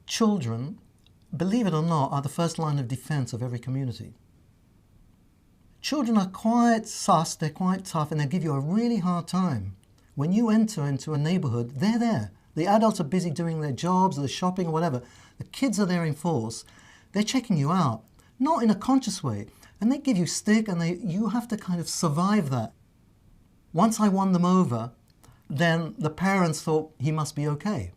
Children, believe it or not, are the first line of defense of every community. Children are quite sus, they're quite tough, and they give you a really hard time. When you enter into a neighborhood, they're there. The adults are busy doing their jobs or the shopping or whatever. The kids are there in force. They're checking you out, not in a conscious way. And they give you stick, and you have to kind of survive that. Once I won them over, then the parents thought he must be okay.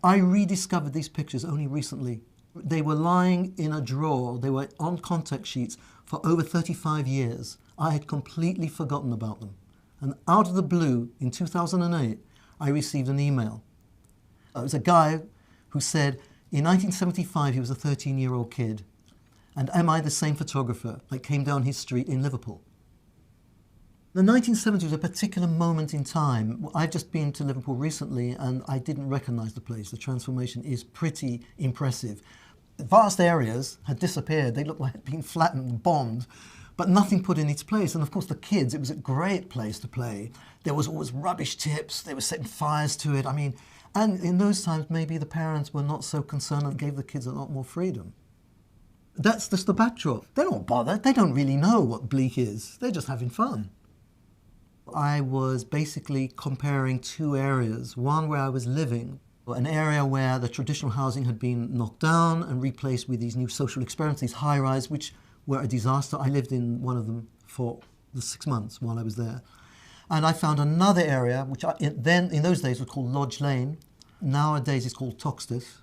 I rediscovered these pictures only recently. They were lying in a drawer. They were on contact sheets for over 35 years. I had completely forgotten about them. And out of the blue, in 2008, I received an email. It was a guy who said, in 1975, he was a 13-year-old kid. And am I the same photographer that came down his street in Liverpool? The 1970s was a particular moment in time. I've just been to Liverpool recently and I didn't recognize the place. The transformation is pretty impressive. Vast areas had disappeared. They looked like they'd been flattened and bombed, but nothing put in its place. And of course the kids, it was a great place to play. There was always rubbish tips. They were setting fires to it. I mean, and in those times maybe the parents were not so concerned and gave the kids a lot more freedom. That's just the backdrop. They're not bothered. They don't really know what bleak is. They're just having fun. I was basically comparing two areas. One where I was living, an area where the traditional housing had been knocked down and replaced with these new social experiments, these high-rise, which were a disaster. I lived in one of them for the 6 months while I was there. And I found another area, which then in those days was called Lodge Lane. Nowadays it's called Toxteth.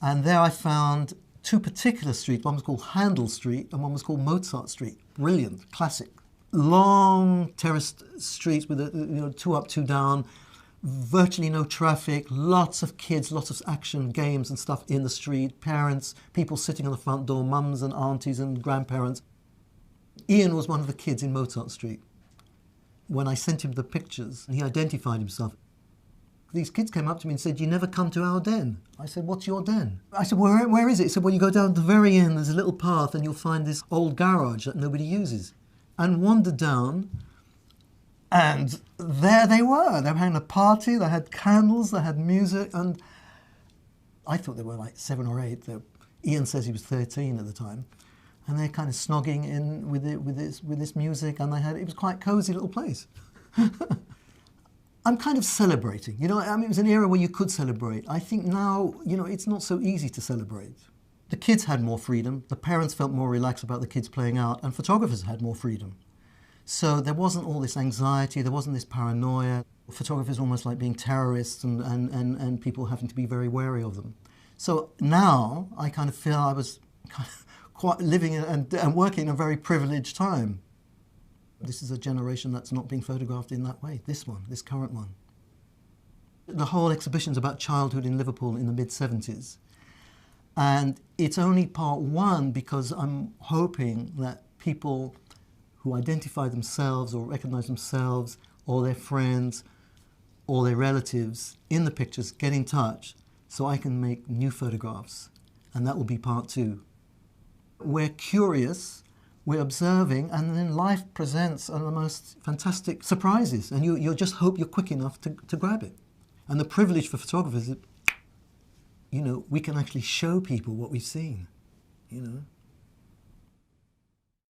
And there I found two particular streets. One was called Handel Street and one was called Mozart Street. Brilliant, classic. Long terraced streets with two up, two down, virtually no traffic, lots of kids, lots of action, games and stuff in the street, parents, people sitting on the front door, mums and aunties and grandparents. Ian was one of the kids in Mozart Street. When I sent him the pictures, he identified himself. These kids came up to me and said, "You never come to our den." I said, "What's your den?" I said, where is it? He said, "Well, you go down to the very end, there's a little path and you'll find this old garage that nobody uses." And wandered down, and there they were. They were having a party, they had candles, they had music, and I thought they were like 7 or 8. Ian says he was 13 at the time. And they're kind of snogging in with this music, and it was quite a cosy little place. I'm kind of celebrating, I mean, it was an era where you could celebrate. I think now, it's not so easy to celebrate. The kids had more freedom, the parents felt more relaxed about the kids playing out, and photographers had more freedom. So there wasn't all this anxiety, there wasn't this paranoia. Photographers were almost like being terrorists and people having to be very wary of them. So now I kind of feel I was kind of quite living and working in a very privileged time. This is a generation that's not being photographed in that way, this current one. The whole exhibition's about childhood in Liverpool in the mid-70s. And it's only part one because I'm hoping that people who identify themselves or recognize themselves or their friends or their relatives in the pictures get in touch so I can make new photographs. And that will be part two. We're curious, we're observing, and then life presents the most fantastic surprises. And you just hope you're quick enough to grab it. And the privilege for photographers is, we can actually show people what we've seen,